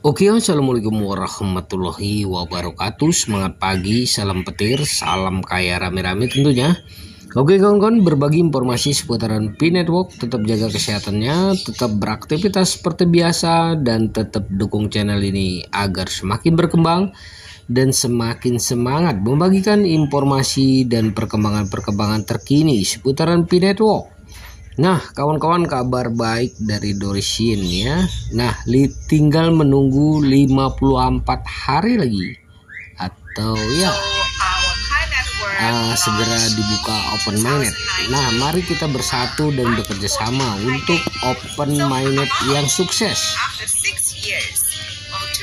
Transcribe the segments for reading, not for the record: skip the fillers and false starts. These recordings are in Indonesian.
Oke, assalamualaikum warahmatullahi wabarakatuh. Semangat pagi, salam petir, salam kaya rame-rame tentunya. Oke kawan-kawan, berbagi informasi seputaran Pi Network. Tetap jaga kesehatannya, tetap beraktivitas seperti biasa, dan tetap dukung channel ini agar semakin berkembang dan semakin semangat membagikan informasi dan perkembangan-perkembangan terkini seputaran Pi Network. Nah kawan-kawan, kabar baik dari Dorsin ya. Nah tinggal menunggu 54 hari lagi atau ya segera dibuka open mainnet. Nah mari kita bersatu dan bekerja sama untuk open mainnet yang sukses.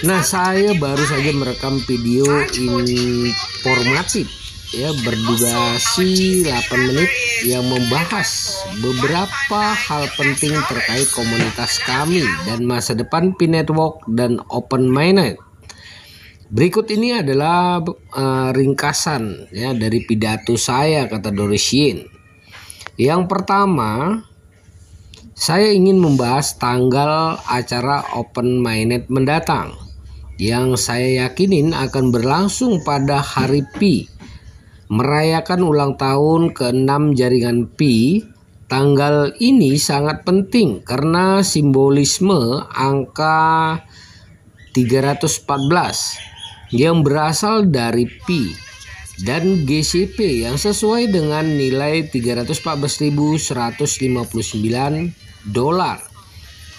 Nah saya baru saja merekam video informatif ya, berdurasi 8 menit yang membahas beberapa hal penting terkait komunitas kami dan masa depan Pi Network dan open mainnet. Berikut ini adalah ringkasan ya dari pidato saya, kata Dorsin. Yang pertama, saya ingin membahas tanggal acara open mainnet mendatang yang saya yakinin akan berlangsung pada hari Pi, merayakan ulang tahun ke-6 jaringan Pi. Tanggal ini sangat penting karena simbolisme angka 314 yang berasal dari Pi dan GCP yang sesuai dengan nilai 314.159 dolar.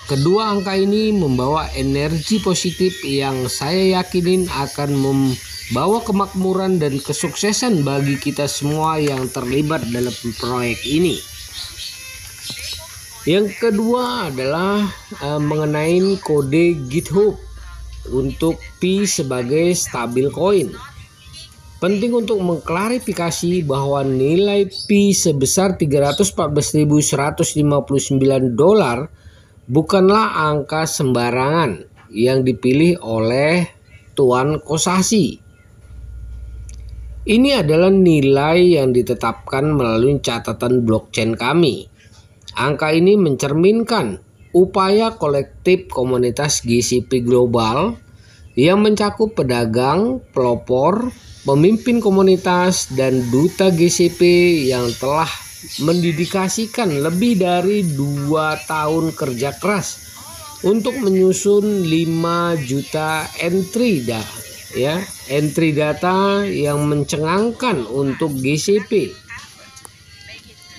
Kedua angka ini membawa energi positif yang saya yakinin akan membawa kemakmuran dan kesuksesan bagi kita semua yang terlibat dalam proyek ini. Yang kedua adalah mengenai kode GitHub untuk Pi sebagai stabil coin. Penting untuk mengklarifikasi bahwa nilai Pi sebesar 314.159 dolar bukanlah angka sembarangan yang dipilih oleh Tuan Kosasi. Ini adalah nilai yang ditetapkan melalui catatan blockchain kami. Angka ini mencerminkan upaya kolektif komunitas GCP global yang mencakup pedagang, pelopor, pemimpin komunitas, dan duta GCP yang telah mendedikasikan lebih dari 2 tahun kerja keras untuk menyusun 5 juta entry data yang mencengangkan untuk GCP.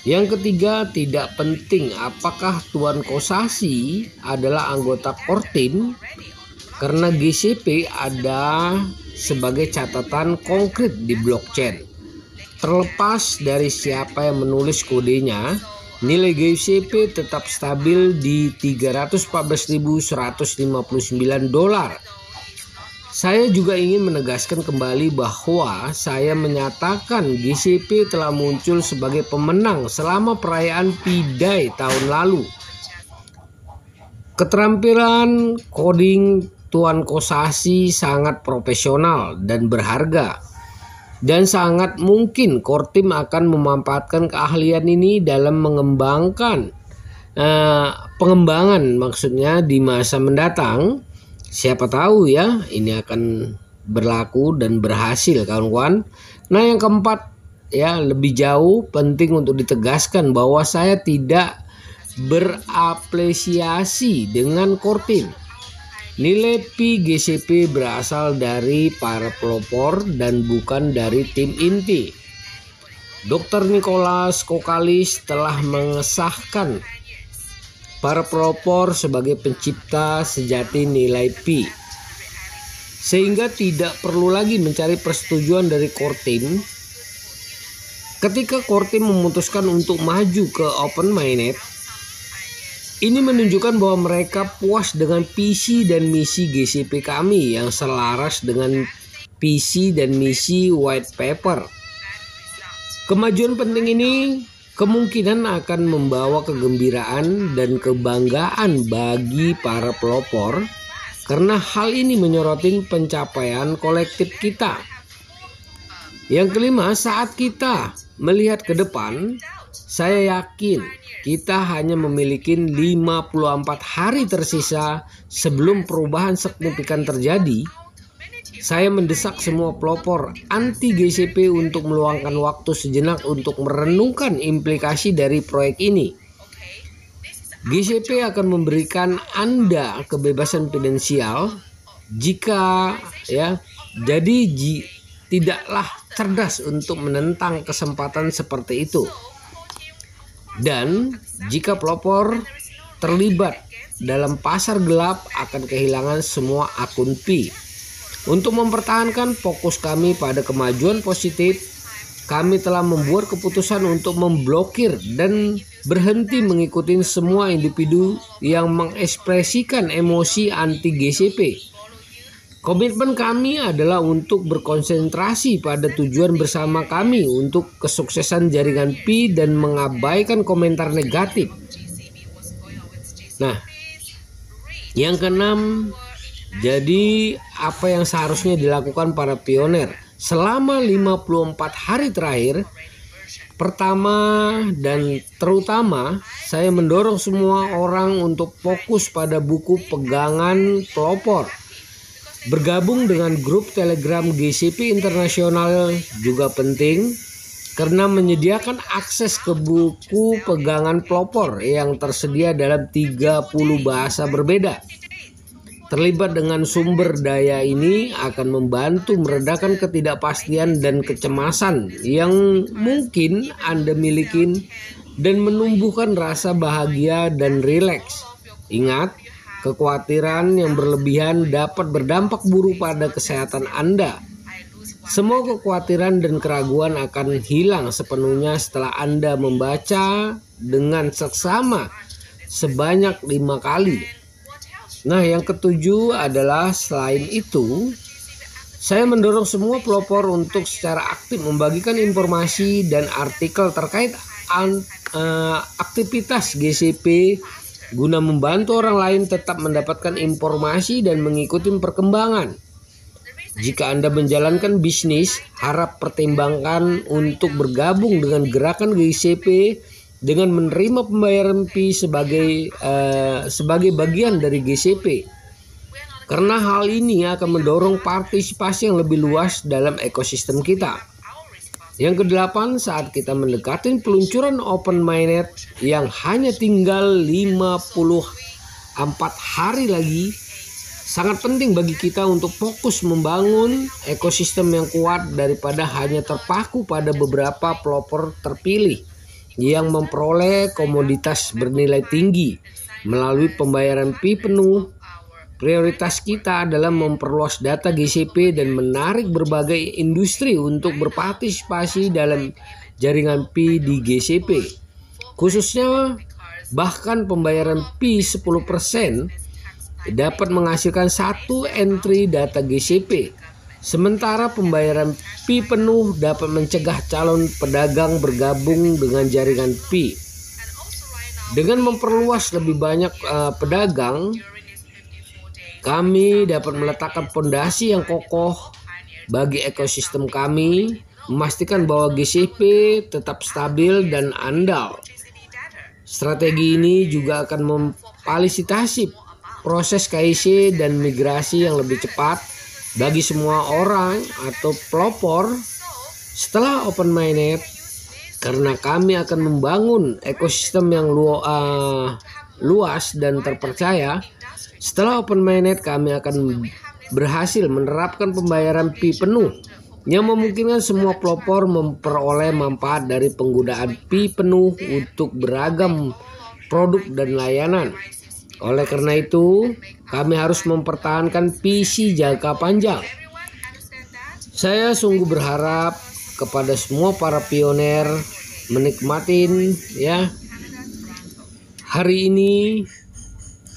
Yang ketiga, tidak penting apakah Tuan Kosasi adalah anggota core team, karena GCP ada sebagai catatan konkret di blockchain. Terlepas dari siapa yang menulis kodenya, nilai GCP tetap stabil di 314.159 dolar. Saya juga ingin menegaskan kembali bahwa saya menyatakan GCP telah muncul sebagai pemenang selama perayaan Pi Day tahun lalu. Keterampilan coding Tuan Kosasi sangat profesional dan berharga. Dan sangat mungkin core team akan memanfaatkan keahlian ini dalam pengembangan maksudnya di masa mendatang. Siapa tahu ya ini akan berlaku dan berhasil kawan-kawan. Nah yang keempat ya, lebih jauh penting untuk ditegaskan bahwa saya tidak berapresiasi dengan core team. Nilai Pi GCP berasal dari para pelopor dan bukan dari tim inti. Dr. Nicholas Kokalis telah mengesahkan para pelopor sebagai pencipta sejati nilai Pi, sehingga tidak perlu lagi mencari persetujuan dari core team. Ketika core team memutuskan untuk maju ke open mainnet, ini menunjukkan bahwa mereka puas dengan visi dan misi GCP kami yang selaras dengan visi dan misi white paper. Kemajuan penting ini kemungkinan akan membawa kegembiraan dan kebanggaan bagi para pelopor karena hal ini menyoroti pencapaian kolektif kita. Yang kelima, saat kita melihat ke depan, saya yakin kita hanya memiliki 54 hari tersisa sebelum perubahan signifikan terjadi. Saya mendesak semua pelopor anti GCP untuk meluangkan waktu sejenak untuk merenungkan implikasi dari proyek ini. GCP akan memberikan Anda kebebasan finansial jika tidaklah cerdas untuk menentang kesempatan seperti itu. Dan jika pelopor terlibat dalam pasar gelap akan kehilangan semua akun Pi. Untuk mempertahankan fokus kami pada kemajuan positif, kami telah membuat keputusan untuk memblokir dan berhenti mengikuti semua individu yang mengekspresikan emosi anti GCP. Komitmen kami adalah untuk berkonsentrasi pada tujuan bersama kami untuk kesuksesan jaringan Pi dan mengabaikan komentar negatif. Nah, yang keenam, jadi apa yang seharusnya dilakukan para pioner selama 54 hari terakhir? Pertama dan terutama, saya mendorong semua orang untuk fokus pada buku pegangan pelopor. Bergabung dengan grup Telegram GCP Internasional juga penting karena menyediakan akses ke buku pegangan pelopor yang tersedia dalam 30 bahasa berbeda. Terlibat dengan sumber daya ini akan membantu meredakan ketidakpastian dan kecemasan yang mungkin Anda miliki dan menumbuhkan rasa bahagia dan rileks. Ingat, kekhawatiran yang berlebihan dapat berdampak buruk pada kesehatan Anda. Semua kekhawatiran dan keraguan akan hilang sepenuhnya setelah Anda membaca dengan seksama sebanyak 5 kali. Nah, yang ketujuh adalah selain itu, saya mendorong semua pelopor untuk secara aktif membagikan informasi dan artikel terkait aktivitas GCP guna membantu orang lain tetap mendapatkan informasi dan mengikuti perkembangan. Jika Anda menjalankan bisnis, harap pertimbangkan untuk bergabung dengan gerakan GCP dengan menerima pembayaran Pi sebagai bagian dari GCP. Karena hal ini akan mendorong partisipasi yang lebih luas dalam ekosistem kita. Yang kedelapan, saat kita mendekati peluncuran Open Mainnet yang hanya tinggal 54 hari lagi, sangat penting bagi kita untuk fokus membangun ekosistem yang kuat daripada hanya terpaku pada beberapa pelopor terpilih yang memperoleh komoditas bernilai tinggi melalui pembayaran Pi penuh. Prioritas kita adalah memperluas data GCP dan menarik berbagai industri untuk berpartisipasi dalam jaringan Pi di GCP. Khususnya bahkan pembayaran Pi 10% dapat menghasilkan satu entry data GCP. Sementara pembayaran Pi penuh dapat mencegah calon pedagang bergabung dengan jaringan Pi. Dengan memperluas lebih banyak pedagang, kami dapat meletakkan fondasi yang kokoh bagi ekosistem kami, memastikan bahwa GCP tetap stabil dan andal. Strategi ini juga akan memfasilitasi proses KYC dan migrasi yang lebih cepat bagi semua orang atau pelopor setelah Open Mainnet, karena kami akan membangun ekosistem yang luas dan terpercaya. Setelah Open Mainnet, kami akan berhasil menerapkan pembayaran Pi penuh yang memungkinkan semua pelopor memperoleh manfaat dari penggunaan Pi penuh untuk beragam produk dan layanan. Oleh karena itu, kami harus mempertahankan visi jangka panjang. Saya sungguh berharap kepada semua para pioner menikmatin hari ini,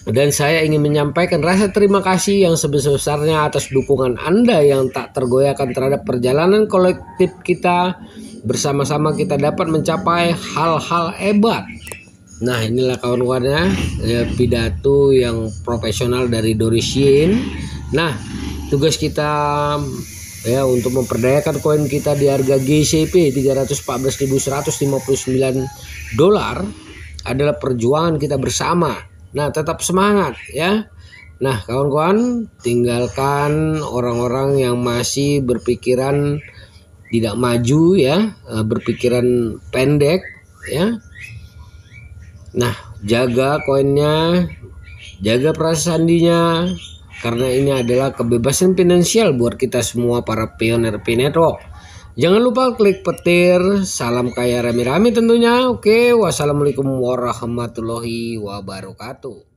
dan saya ingin menyampaikan rasa terima kasih yang sebesar-besarnya atas dukungan Anda yang tak tergoyahkan terhadap perjalanan kolektif kita. Bersama-sama kita dapat mencapai hal-hal hebat. Nah, inilah kawan-kawannya pidato yang profesional dari Doris Yin. Nah, tugas kita ya, untuk memperdayakan koin kita di harga GCP 314.159 dolar adalah perjuangan kita bersama. Nah, tetap semangat ya. Nah, kawan-kawan, tinggalkan orang-orang yang masih berpikiran tidak maju ya, berpikiran pendek ya. Nah, jaga koinnya, jaga prasandinya, karena ini adalah kebebasan finansial buat kita semua para pioner P-Network. Jangan lupa klik petir, salam kaya rame-rame tentunya. Oke, wassalamualaikum warahmatullahi wabarakatuh.